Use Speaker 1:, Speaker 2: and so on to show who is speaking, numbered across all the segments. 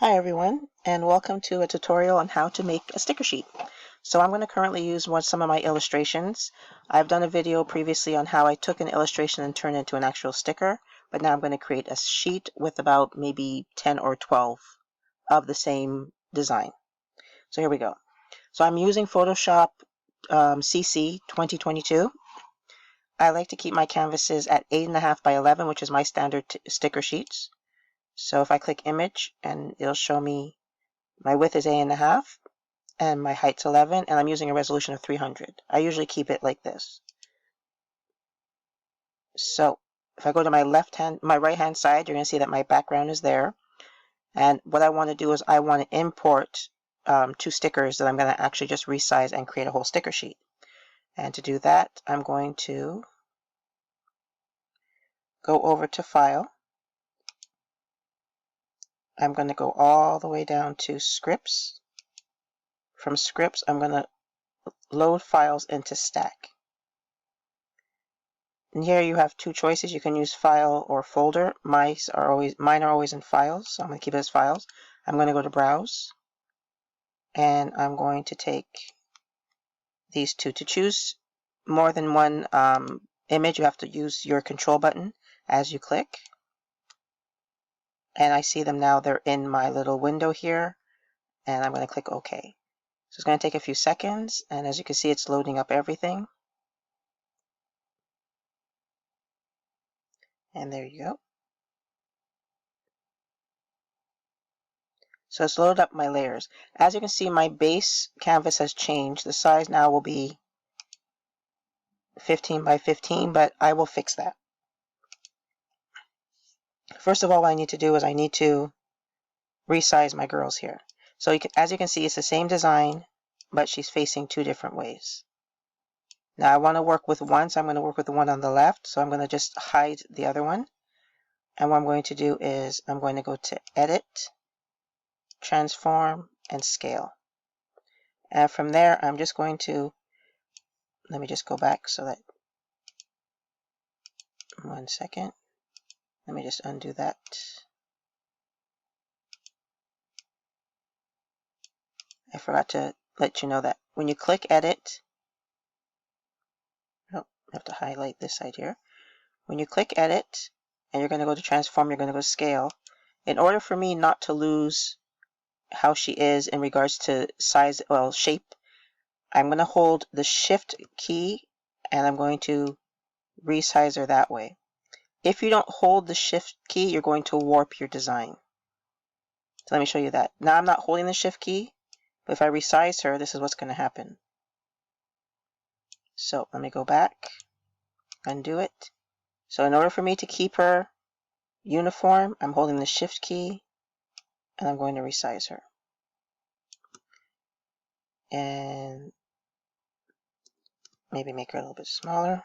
Speaker 1: Hi everyone, and welcome to a tutorial on how to make a sticker sheet. So I'm going to currently use some of my illustrations. I've done a video previously on how I took an illustration and turned it into an actual sticker, but now I'm going to create a sheet with about maybe 10 or 12 of the same design. So here we go. So I'm using Photoshop CC 2022. I like to keep my canvases at 8.5 by 11, which is my standard sticker sheets. So if I click image, and it'll show me my width is 8.5 and my height's 11, and I'm using a resolution of 300. I usually keep it like this. So if I go to my right hand side, you're going to see that my background is there. And what I want to do is I want to import two stickers that I'm going to actually just resize and create a whole sticker sheet. And to do that, I'm going to go over to File. I'm going to go all the way down to Scripts. From Scripts, I'm going to load files into Stack. And here you have two choices. You can use File or Folder. Mine are always in Files, so I'm going to keep it as Files. I'm going to go to Browse, and I'm going to take these two. To choose more than one image, you have to use your Control button as you click. And I see them now. They're in my little window here, and I'm going to click OK. So it's going to take a few seconds, and as you can see, it's loading up everything. And there you go. So it's loaded up my layers. As you can see, my base canvas has changed. The size now will be 15 by 15, but I will fix that. First of all, what I need to do is I need to resize my girls here. So as you can see, it's the same design, but she's facing two different ways. Now I want to work with one, so I'm going to work with the one on the left. So I'm going to just hide the other one. And what I'm going to do is I'm going to go to Edit, Transform, and Scale. And from there, I'm just going to, let me just go back so that, 1 second. Let me just undo that. I forgot to let you know that when you click Edit, I have to highlight this side here. When you click Edit, and you're going to go to Transform, you're going to go to Scale. In order for me not to lose how she is in regards to size, shape, I'm going to hold the Shift key, and I'm going to resize her that way. If you don't hold the Shift key, you're going to warp your design. So let me show you that. Now I'm not holding the Shift key, but if I resize her, this is what's going to happen. So let me go back, undo it. So in order for me to keep her uniform, I'm holding the Shift key, and I'm going to resize her. And maybe make her a little bit smaller.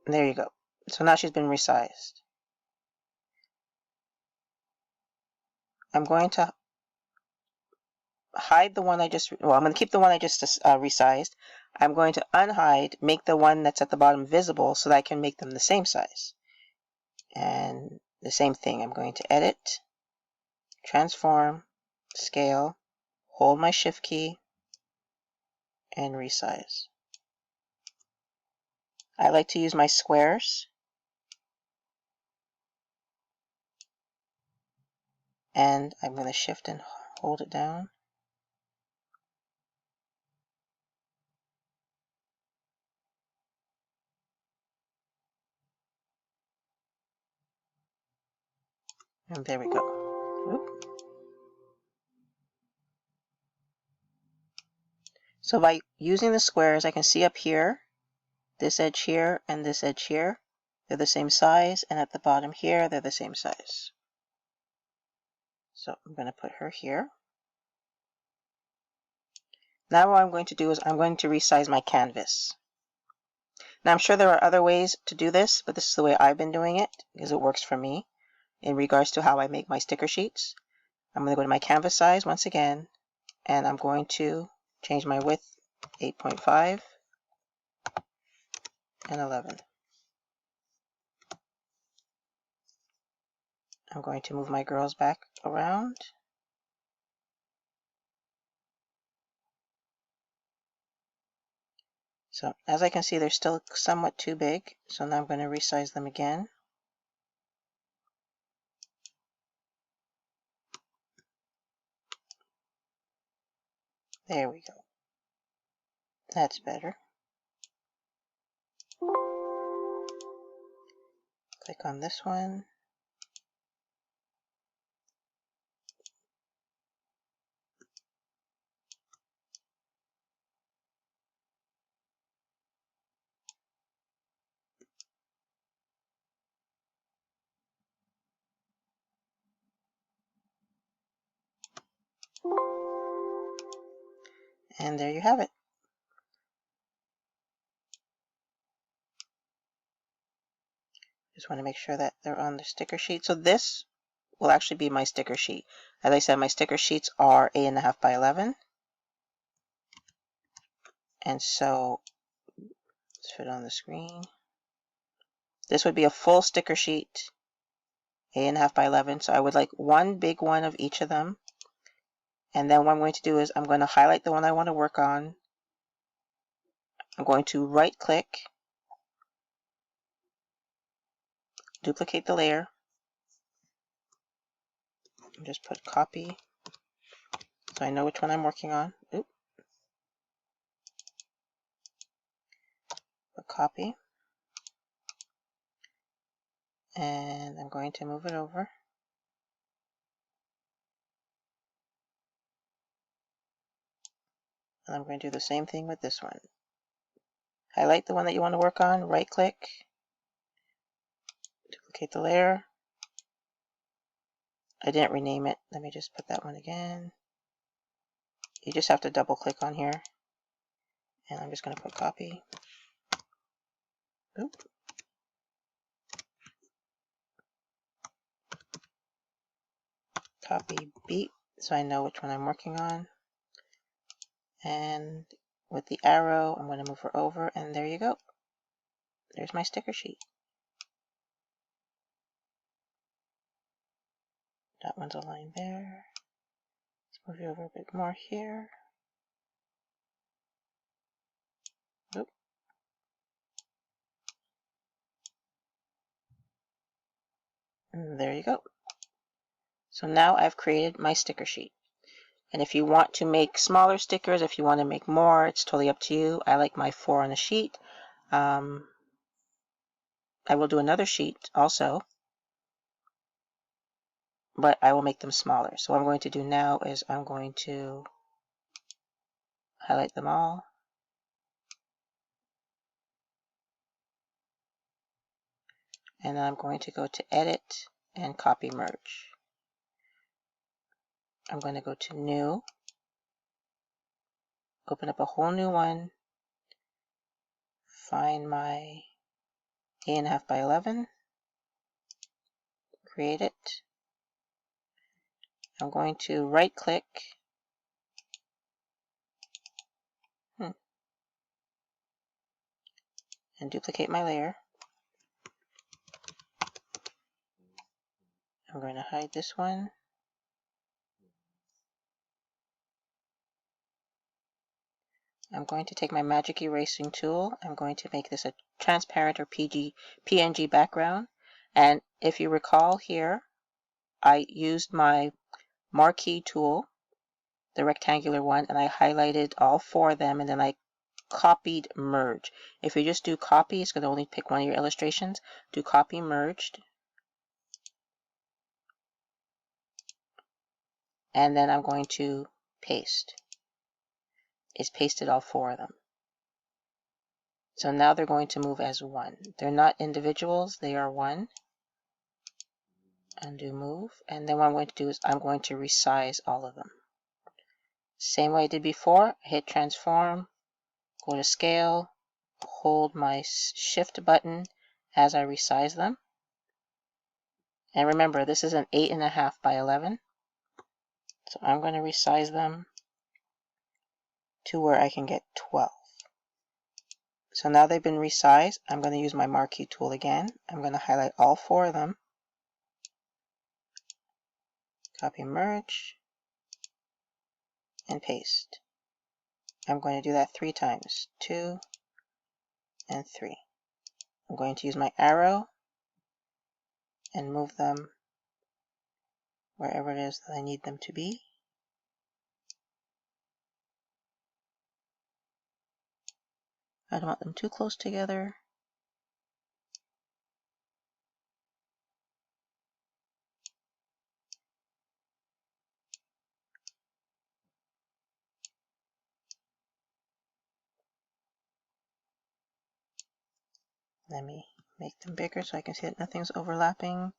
Speaker 1: And there you go. So now she's been resized. I'm going to hide the one I'm going to keep the one I just resized. I'm going to unhide, make the one that's at the bottom visible so that I can make them the same size. And the same thing, I'm going to Edit, Transform, Scale, hold my Shift key, and resize. I like to use my squares. And I'm going to Shift and hold it down. And there we go. Oop. So by using the squares, I can see up here, this edge here and this edge here, they're the same size, and at the bottom here, they're the same size. So I'm going to put her here. Now what I'm going to do is I'm going to resize my canvas. Now I'm sure there are other ways to do this, but this is the way I've been doing it because it works for me in regards to how I make my sticker sheets. I'm going to go to my canvas size once again, and I'm going to change my width 8.5 and 11. I'm going to move my girls back around. So as I can see, they're still somewhat too big. So now I'm going to resize them again. There we go. That's better. Click on this one. And there you have it. Just want to make sure that they're on the sticker sheet. So this will actually be my sticker sheet. As I said, my sticker sheets are 8.5 by 11. And so let's fit on the screen. This would be a full sticker sheet, 8.5 by 11. So I would like one big one of each of them. And then what I'm going to do is I'm going to highlight the one I want to work on. I'm going to right click, duplicate the layer, and just put copy so I know which one I'm working on. Oop. Put copy. And I'm going to move it over. And I'm going to do the same thing with this one. Highlight the one that you want to work on, right click, duplicate the layer. I didn't rename it. Let me just put that one again. You just have to double click on here. And I'm just going to put copy. Oop. Copy beat so I know which one I'm working on. And with the arrow, I'm going to move her over, and there you go. There's my sticker sheet. That one's aligned there. Let's move you over a bit more here. Oop. And there you go. So now I've created my sticker sheet. And if you want to make smaller stickers, if you want to make more, it's totally up to you. I like my 4 on a sheet. I will do another sheet also, but I will make them smaller. So what I'm going to do now is I'm going to highlight them all. And then I'm going to go to Edit and Copy Merge. I'm going to go to New, open up a whole new one, find my 8.5 by 11, create it. I'm going to right click, and duplicate my layer. I'm going to hide this one. I'm going to take my magic erasing tool. I'm going to make this a transparent or PNG background. And if you recall here, I used my marquee tool, the rectangular one, and I highlighted all 4 of them, and then I copied merge. If you just do copy, it's going to only pick one of your illustrations. Do copy merged. And then I'm going to paste. It's pasted all 4 of them. So now they're going to move as one. They're not individuals, they are one. Undo move. And then what I'm going to do is I'm going to resize all of them. Same way I did before, hit transform, go to scale, hold my shift button as I resize them. And remember, this is an 8.5 by 11. So I'm going to resize them to where I can get 12. So now they've been resized. I'm going to use my marquee tool again. I'm going to highlight all 4 of them. copy, merge, and paste. I'm going to do that 3 times, 2 and 3. I'm going to use my arrow and move them wherever it is that I need them to be. I don't want them too close together. Let me make them bigger so I can see that nothing's overlapping.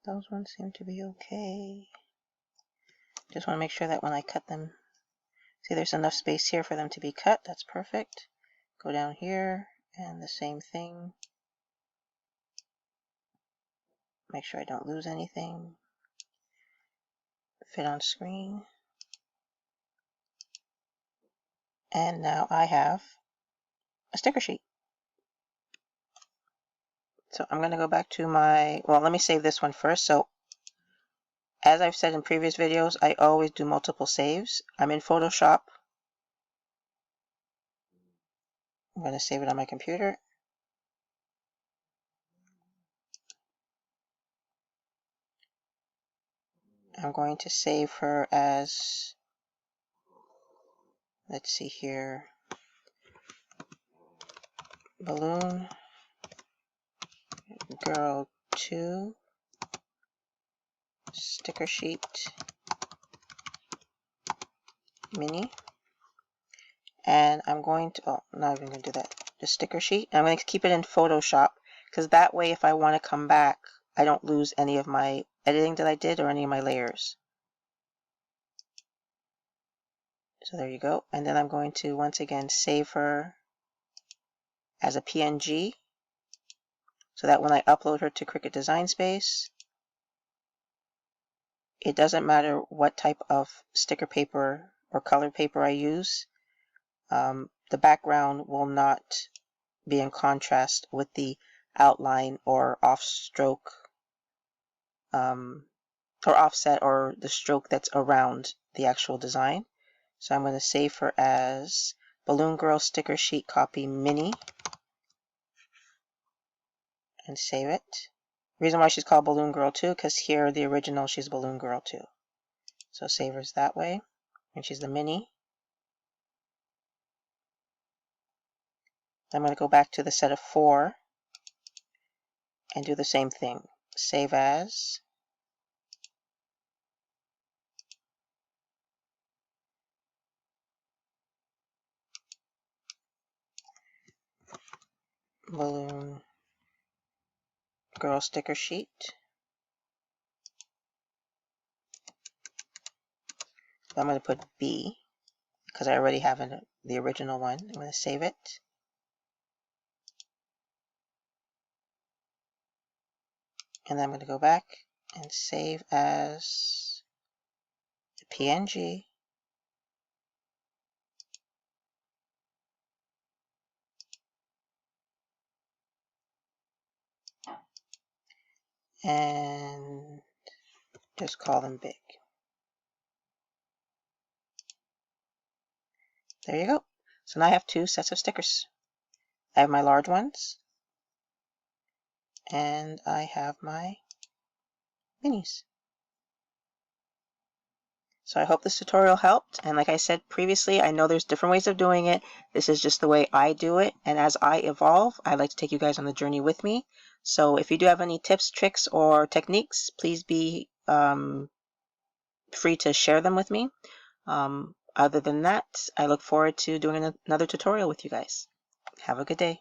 Speaker 1: Those ones seem to be okay. Just want to make sure that when I cut them, see there's enough space here for them to be cut. That's perfect. Go down here and the same thing. Make sure I don't lose anything. Fit on screen. And now I have a sticker sheet. So I'm going to go back to my, well, let me save this one first. So as I've said in previous videos, I always do multiple saves. I'm in Photoshop. I'm going to save it on my computer. I'm going to save her as, let's see here, Balloon Girl 2 Sticker Sheet Mini. And I'm going to, oh, I'm not even going to do that. The sticker sheet. I'm going to keep it in Photoshop because that way if I want to come back, I don't lose any of my editing that I did or any of my layers. So there you go. And then I'm going to once again save her as a PNG so that when I upload her to Cricut Design Space, it doesn't matter what type of sticker paper or colored paper I use. The background will not be in contrast with the outline or off-stroke or offset or the stroke that's around the actual design. So I'm going to save her as Balloon Girl Sticker Sheet Copy Mini and save it. The reason why she's called Balloon Girl 2 because here the original she's Balloon Girl 2. So save hers that way, and she's the mini. I'm going to go back to the set of 4 and do the same thing. Save as, Balloon Girl Sticker Sheet. I'm going to put B because I already have the original one. I'm going to save it. And then I'm going to go back and save as the PNG. And just call them big. There you go. So now I have 2 sets of stickers. I have my large ones and I have my minis. So I hope this tutorial helped, and like I said previously, I know there's different ways of doing it. This is just the way I do it, and as I evolve, I like to take you guys on the journey with me. So if you do have any tips, tricks, or techniques, please be free to share them with me. Other than that, I look forward to doing another tutorial with you guys. Have a good day.